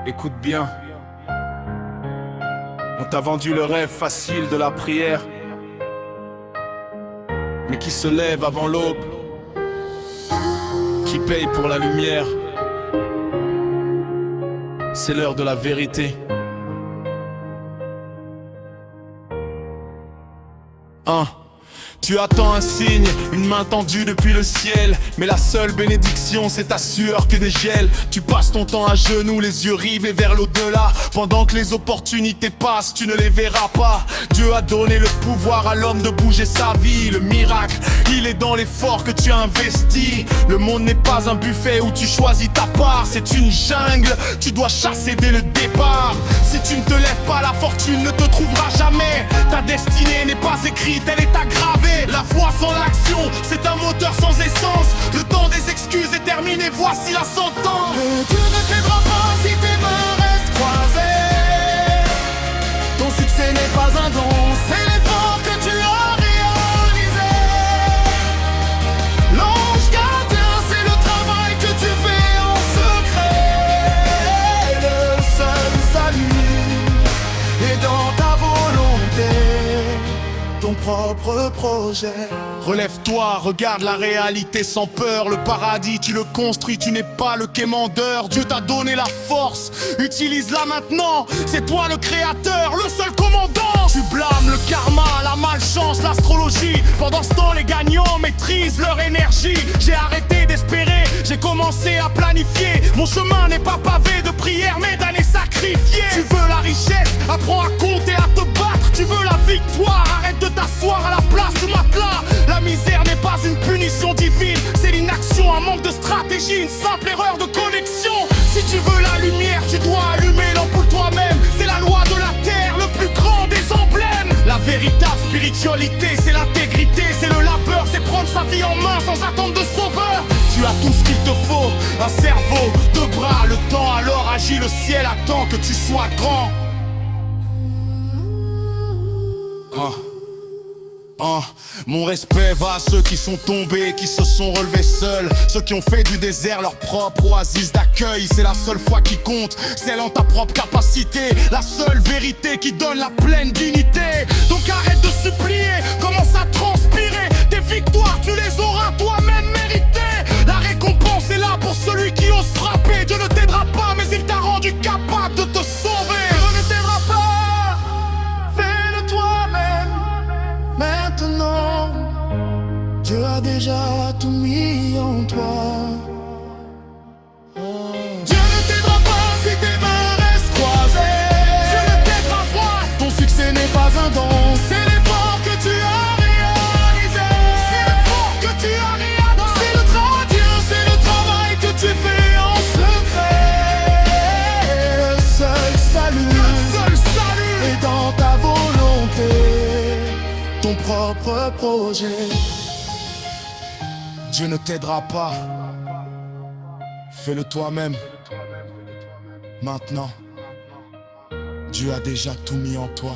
Écoute bien. On t'a vendu le rêve facile de la prière, mais qui se lève avant l'aube, qui paye pour la lumière. C'est l'heure de la vérité. Tu attends un signe, une main tendue depuis le ciel, mais la seule bénédiction c'est ta sueur que dégèle. Tu passes ton temps à genoux, les yeux rivés vers l'au-delà. Pendant que les opportunités passent, tu ne les verras pas. Dieu a donné le pouvoir à l'homme de bouger sa vie. Le miracle, il est dans l'effort que tu as investi. Le monde n'est pas un buffet où tu choisis ta part. C'est une jungle, tu dois chasser dès le départ. Si tu ne te lèves pas, la fortune ne te trouvera jamais. Ta destinée n'est pas écrite, elle est aggravée. La foi sans l'action, c'est un moteur sans essence. Le temps des excuses est terminé, voici la sentence. Dieu ne t'aidera pas si tes mains restent croisées. Ton succès n'est pas un don, c'est l'effort que tu as réalisé. L'ange gardien, c'est le travail que tu fais en secret. Le seul salut est dans ta volonté, ton propre projet. Relève-toi, regarde la réalité sans peur. Le paradis, tu le construis, tu n'es pas le quémandeur. Dieu t'a donné la force, utilise-la maintenant. C'est toi le créateur, le seul commandant. Tu blâmes le karma, la malchance, l'astrologie. Pendant ce temps, les gagnants maîtrisent leur énergie. J'ai arrêté d'espérer, j'ai commencé à planifier. Mon chemin n'est pas pavé de prières, mais d'années sacrifiées. Tu veux la richesse, apprends à compter, à te battre. Tu veux la victoire, arrête de t'asseoir à la place du matelas. La misère n'est pas une punition divine, c'est l'inaction, un manque de stratégie, une simple erreur de connexion. Si tu veux la lumière, tu dois allumer l'ampoule toi-même. C'est la loi de la terre, le plus grand des emblèmes. La véritable spiritualité, c'est l'intégrité, c'est le labeur, c'est prendre sa vie en main sans attendre de sauveur. Tu as tout ce qu'il te faut, un cerveau, deux bras, le temps alors agit, le ciel attend que tu sois grand. Mon respect va à ceux qui sont tombés, qui se sont relevés seuls, ceux qui ont fait du désert leur propre oasis d'accueil. C'est la seule foi qui compte, celle en ta propre capacité, la seule vérité qui donne la pleine dignité. Donc arrête de supplier, commence à transpirer. Tes victoires tu les auras toi-même méritées. La récompense est là pour celui qui ose frapper. Dieu ne t'aidera pas mais il t'a rendu capable de te sauver. Dieu ne t'aidera pas, fais-le toi-même. Maintenant, Dieu a déjà tout mis en toi. Dieu ne t'aidera pas si tes mains restent croisées. Dieu ne t'aidera pas, ton succès n'est pas un don, c'est l'effort que tu as réalisé. C'est l'effort que tu as réalisé. C'est le travail que tu fais en secret. Le seul salut est dans ta volonté, ton propre projet. Dieu ne t'aidera pas, fais-le toi-même. Maintenant, Dieu a déjà tout mis en toi.